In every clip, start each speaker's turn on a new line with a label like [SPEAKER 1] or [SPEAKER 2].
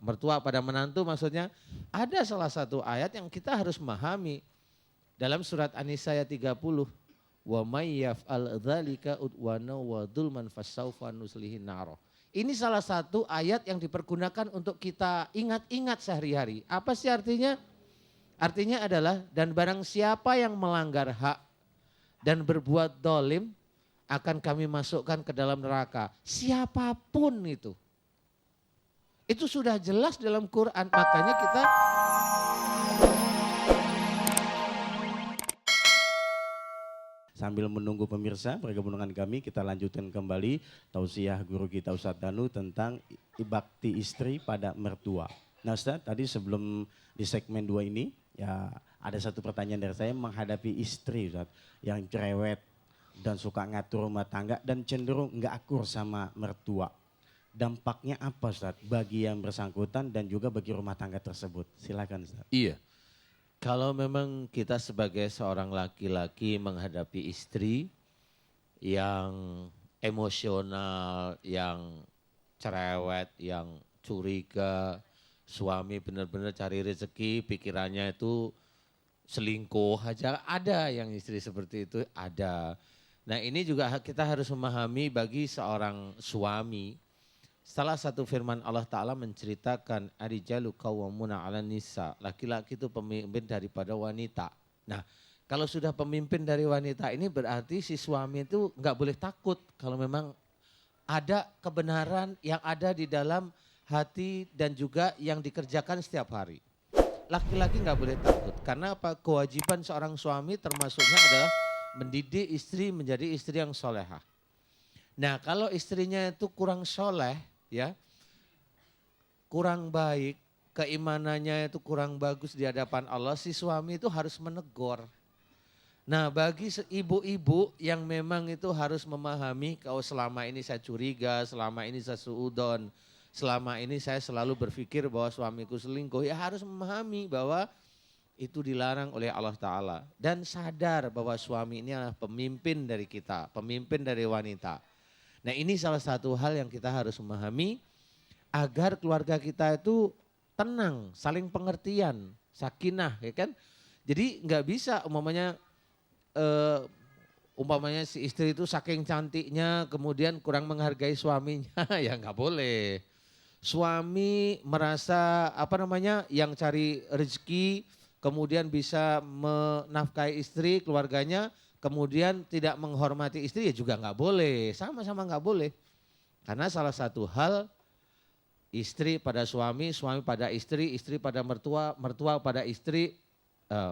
[SPEAKER 1] mertua pada menantu maksudnya ada salah satu ayat yang kita harus memahami dalam surat An-Nisa ayat 30. Wa may yaf'al dzalika udwana wa dzulman fasaufa nuslihin nar. Ini salah satu ayat yang dipergunakan untuk kita ingat-ingat sehari-hari. Apa sih artinya? Artinya adalah dan barang siapa yang melanggar hak dan berbuat dolim akan kami masukkan ke dalam neraka. Siapapun itu. Itu sudah jelas dalam Quran. Makanya kita
[SPEAKER 2] sambil menunggu pemirsa bergabung dengan kami, kita lanjutkan kembali tausiah guru kita Ustadz Danu tentang bakti istri pada mertua. Nah Ustadz, tadi sebelum di segmen 2 ini, ya ada satu pertanyaan dari saya menghadapi istri Ustadz, yang cerewet dan suka ngatur rumah tangga dan cenderung nggak akur sama mertua. Dampaknya apa Ustadz bagi yang bersangkutan dan juga bagi rumah tangga tersebut? Silakan Ustadz.
[SPEAKER 1] iya. Kalau memang kita sebagai seorang laki-laki menghadapi istri yang emosional, yang cerewet, yang curiga, suami benar-benar cari rezeki, pikirannya itu selingkuh aja, ada yang istri seperti itu, ada. Nah ini juga kita harus memahami bagi seorang suami. Salah satu firman Allah Ta'ala menceritakan arijalu qawwamuna 'alan nisa. Laki-laki itu pemimpin daripada wanita. Nah kalau sudah pemimpin dari wanita ini berarti si suami itu nggak boleh takut kalau memang ada kebenaran yang ada di dalam hati dan juga yang dikerjakan setiap hari. Laki-laki nggak boleh takut karena apa? Kewajiban seorang suami termasuknya adalah mendidik istri menjadi istri yang solehah. Nah kalau istrinya itu kurang soleh, ya, kurang baik, keimanannya itu kurang bagus di hadapan Allah, si suami itu harus menegur. Nah bagi ibu-ibu yang memang itu harus memahami kalau selama ini saya curiga, selama ini saya suudon, selama ini saya selalu berpikir bahwa suamiku selingkuh, ya harus memahami bahwa itu dilarang oleh Allah Ta'ala. Dan sadar bahwa suami ini adalah pemimpin dari kita, pemimpin dari wanita. Nah ini salah satu hal yang kita harus memahami agar keluarga kita itu tenang, saling pengertian, sakinah ya kan. Jadi nggak bisa umpamanya si istri itu saking cantiknya kemudian kurang menghargai suaminya ya nggak boleh. Suami merasa yang cari rezeki kemudian bisa menafkahi istri keluarganya kemudian tidak menghormati istri ya juga nggak boleh, sama-sama nggak boleh. Karena salah satu hal istri pada suami, suami pada istri, istri pada mertua, mertua pada istri,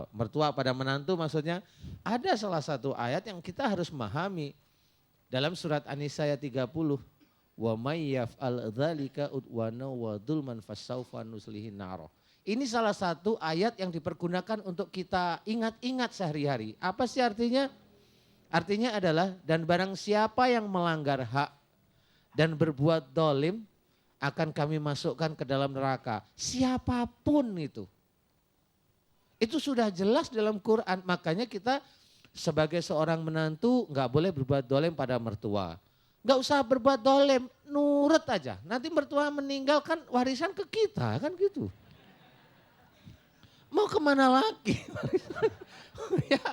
[SPEAKER 1] mertua pada menantu maksudnya. Ada salah satu ayat yang kita harus memahami dalam surat An-Nisa ayat 30. Wa may yaf'al dzalika udwana wa dzulman fasaufa nuslihin nar. Ini salah satu ayat yang dipergunakan untuk kita ingat-ingat sehari-hari. Apa sih artinya? Artinya adalah dan barang siapa yang melanggar hak dan berbuat dolim akan kami masukkan ke dalam neraka. Siapapun itu. Itu sudah jelas dalam Quran. Makanya kita sebagai seorang menantu nggak boleh berbuat dolim pada mertua. Nggak usah berbuat dolim, nurut aja. Nanti mertua meninggalkan warisan ke kita kan gitu. Mau kemana lagi? Ya,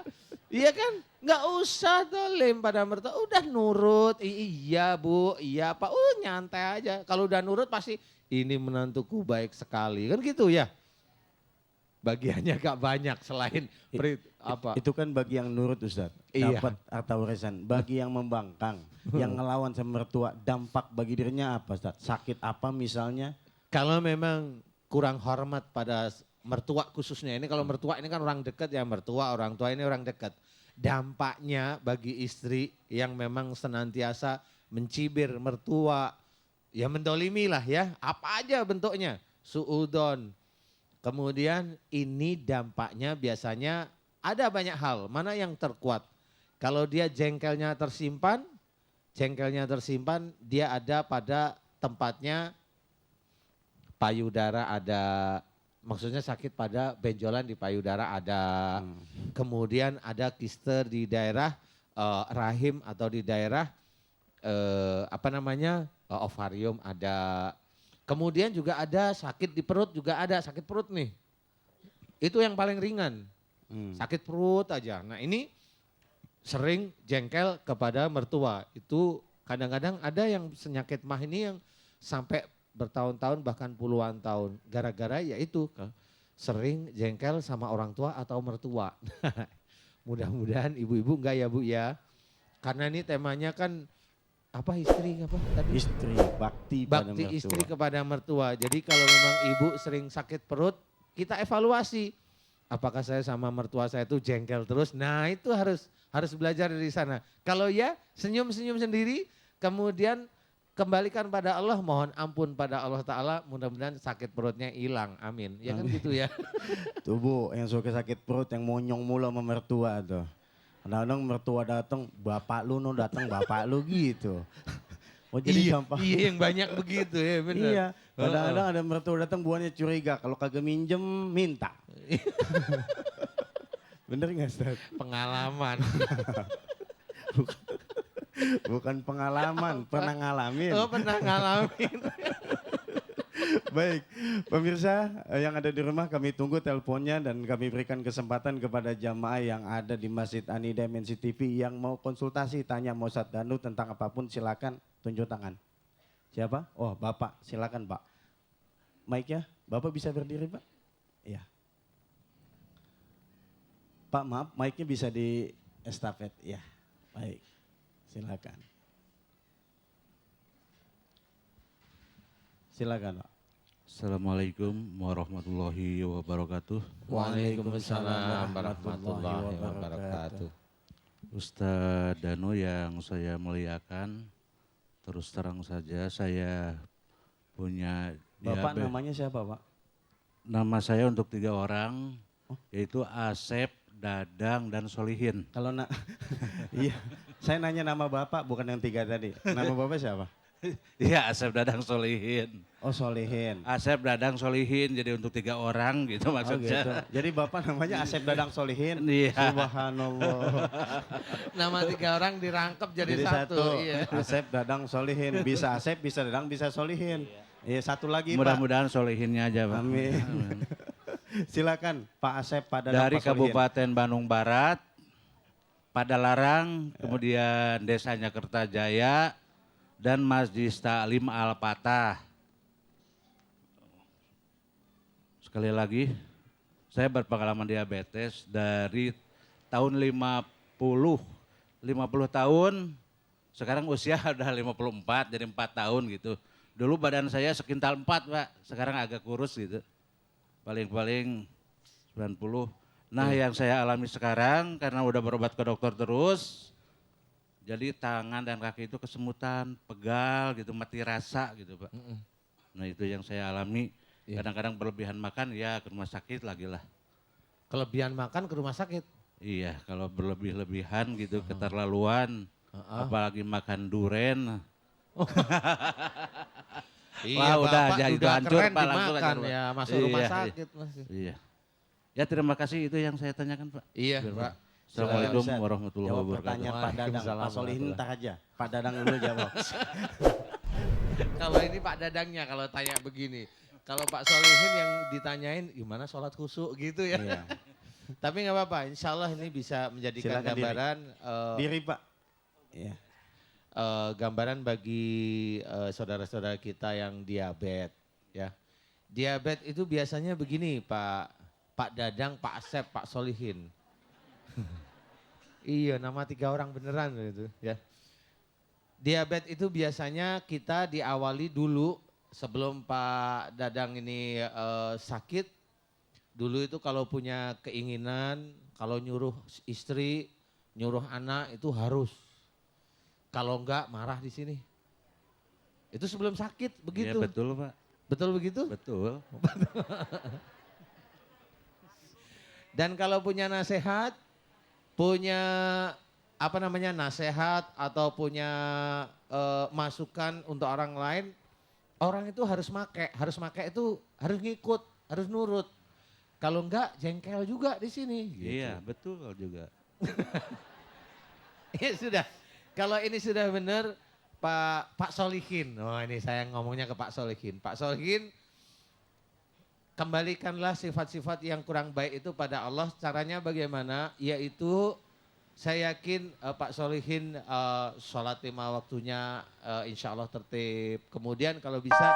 [SPEAKER 1] iya kan? Nggak usah dolim pada mertua, udah nurut, iya bu, iya pak, nyantai aja. Kalau udah nurut pasti ini menantuku baik sekali, kan gitu ya. Bagiannya gak banyak selain apa.
[SPEAKER 2] Itu kan bagi yang nurut Ustadz,
[SPEAKER 1] Iya.
[SPEAKER 2] dapat atau warisan. Bagi yang membangkang, yang ngelawan sama mertua, dampak bagi dirinya apa Ustadz? Sakit apa misalnya?
[SPEAKER 1] Kalau memang kurang hormat pada mertua khususnya, ini kalau mertua ini kan orang dekat ya, mertua orang tua ini orang dekat. Dampaknya bagi istri yang memang senantiasa mencibir mertua, ya mendolimi lah ya, apa aja bentuknya, suudon. Kemudian ini dampaknya biasanya ada banyak hal, mana yang terkuat. Kalau dia jengkelnya tersimpan, dia ada pada tempatnya payudara ada, maksudnya sakit pada benjolan di payudara ada, kemudian ada kister di daerah rahim atau di daerah ovarium ada, Kemudian juga ada sakit di perut, juga ada sakit perut nih. Itu yang paling ringan, sakit perut aja. Nah ini sering jengkel kepada mertua. Itu kadang-kadang ada yang penyakit mah ini yang sampai bertahun-tahun bahkan puluhan tahun. Gara-gara ya itu sering jengkel sama orang tua atau mertua. Mudah-mudahan ibu-ibu enggak ya Bu ya. Karena ini temanya kan apa istri apa tadi?
[SPEAKER 2] Istri,
[SPEAKER 1] Bakti istri kepada mertua. Jadi kalau memang ibu sering sakit perut, kita evaluasi. Apakah saya sama mertua saya itu jengkel terus? Nah itu harus belajar dari sana. Kalau ya senyum-senyum sendiri, kemudian kembalikan pada Allah, mohon ampun pada Allah Ta'ala, mudah-mudahan sakit perutnya hilang, amin. Ya kan gitu ya.
[SPEAKER 2] Tuh Bu, yang suka sakit perut, yang monyong mulu sama mertua tuh. Kadang-kadang mertua datang, bapak lu no datang bapak lu gitu. Oh jadi gampang.
[SPEAKER 1] Iya yang banyak begitu ya benar.
[SPEAKER 2] Iya, kadang-kadang ada mertua datang buahnya curiga, kalau kagak minjem minta. Bener gak Ustaz?
[SPEAKER 1] Pengalaman.
[SPEAKER 2] Bukan pengalaman, pernah ngalamin.
[SPEAKER 1] Oh pernah ngalamin.
[SPEAKER 2] Baik, pemirsa yang ada di rumah kami tunggu teleponnya dan kami berikan kesempatan kepada jamaah yang ada di Masjid Anida MNC TV yang mau konsultasi, tanya mau Ustaz Danu tentang apapun silakan tunjuk tangan. Siapa? Oh Bapak, silakan Pak. Mic-nya, Bapak bisa berdiri Pak? Iya. Pak maaf, mic-nya bisa di estafet. Ya, baik. Silakan. Silakan Pak.
[SPEAKER 3] Assalamualaikum warahmatullahi wabarakatuh.
[SPEAKER 1] Waalaikumsalam warahmatullahi wabarakatuh.
[SPEAKER 3] Ustadz Danu yang saya muliakan, terus terang saja saya punya
[SPEAKER 2] Bapak namanya siapa Pak?
[SPEAKER 3] Nama saya untuk 3 orang, yaitu Asep, Dadang, dan Solihin.
[SPEAKER 2] Kalau iya, saya nanya nama Bapak bukan yang 3 tadi. Nama Bapak siapa?
[SPEAKER 3] Iya Asep, Dadang, Solihin.
[SPEAKER 2] Oh Solihin.
[SPEAKER 3] Asep, Dadang, Solihin, jadi untuk 3 orang gitu maksudnya.
[SPEAKER 2] Gitu. Jadi Bapak namanya Asep Dadang Solihin.
[SPEAKER 3] Iya.
[SPEAKER 2] Subhanallah.
[SPEAKER 1] Nama 3 orang dirangkep jadi satu. Iya.
[SPEAKER 2] Asep Dadang Solihin. Bisa Asep, bisa Dadang, bisa Solihin. Iya satu lagi Pak.
[SPEAKER 3] Mudah-mudahan Solihinnya aja Pak.
[SPEAKER 2] Amin. Silakan Pak Asep, Pak Dadang,
[SPEAKER 3] Dari
[SPEAKER 2] Pak Solihin.
[SPEAKER 3] Kabupaten Bandung Barat, Padalarang, kemudian desanya Kertajaya, dan Masjid Ta'lim Al-Fatah. Sekali lagi, saya berpengalaman diabetes dari tahun 50 tahun, sekarang usia udah 54, jadi 4 tahun gitu. Dulu badan saya sekintal 4 Pak, sekarang agak kurus gitu. Paling-paling 90. Nah yang saya alami sekarang karena udah berobat ke dokter terus, jadi tangan dan kaki itu kesemutan, pegal gitu, mati rasa gitu Pak. Nah itu yang saya alami, kadang-kadang berlebihan makan ya ke rumah sakit lagi lah.
[SPEAKER 1] Kelebihan makan ke rumah sakit.
[SPEAKER 3] Iya kalau berlebih-lebihan gitu, keterlaluan, apalagi makan duren.
[SPEAKER 1] Iya,
[SPEAKER 3] wah udah
[SPEAKER 1] Bapak
[SPEAKER 3] aja itu
[SPEAKER 1] udah
[SPEAKER 3] hancur
[SPEAKER 1] keren
[SPEAKER 3] Pak, langsung
[SPEAKER 1] dimakan
[SPEAKER 3] aja,
[SPEAKER 1] ya, masuk rumah sakit masih.
[SPEAKER 3] Iya. Ya terima kasih itu yang saya tanyakan Pak.
[SPEAKER 1] Iya Pak.
[SPEAKER 3] Assalamualaikum
[SPEAKER 2] Ustaz,
[SPEAKER 3] warahmatullahi
[SPEAKER 2] jawab
[SPEAKER 3] wabarakatuh.
[SPEAKER 2] pertanyaan Pak Dadang,
[SPEAKER 1] Waalaikumsalam
[SPEAKER 2] Pak Solihin
[SPEAKER 1] warahmatullahi.
[SPEAKER 2] entar aja. Pak Dadang dulu jawab.
[SPEAKER 1] Kalau ini Pak Dadangnya kalau tanya begini. Kalau Pak Solihin yang ditanyain gimana sholat khusyuk gitu ya.
[SPEAKER 2] Iya.
[SPEAKER 1] Tapi nggak apa-apa, insya Allah ini bisa menjadikan
[SPEAKER 2] Silakan
[SPEAKER 1] gambaran
[SPEAKER 2] Diri Pak. Iya.
[SPEAKER 1] gambaran bagi saudara-saudara kita yang diabetes ya. Diabetes itu biasanya begini Pak Dadang, Pak Asep, Pak Solihin. Iya nama 3 orang beneran gitu ya. Diabetes itu biasanya kita diawali dulu sebelum Pak Dadang ini sakit. Dulu itu kalau punya keinginan, kalau nyuruh istri, nyuruh anak itu harus. Kalau enggak marah di sini. Itu sebelum sakit begitu.
[SPEAKER 3] Iya betul Pak.
[SPEAKER 1] Betul begitu?
[SPEAKER 3] Betul.
[SPEAKER 1] Dan kalau punya nasihat, punya nasihat atau punya masukan untuk orang lain, orang itu harus make itu harus ngikut, harus nurut. Kalau enggak jengkel juga di sini. Gitu.
[SPEAKER 3] Iya betul juga.
[SPEAKER 1] Ya sudah. Kalau ini sudah benar, Pak Solihin. Oh ini saya ngomongnya ke Pak Solihin. Pak Solihin, kembalikanlah sifat-sifat yang kurang baik itu pada Allah. Caranya bagaimana? Yaitu saya yakin Pak Solihin sholat 5 waktunya insya Allah tertib. Kemudian kalau bisa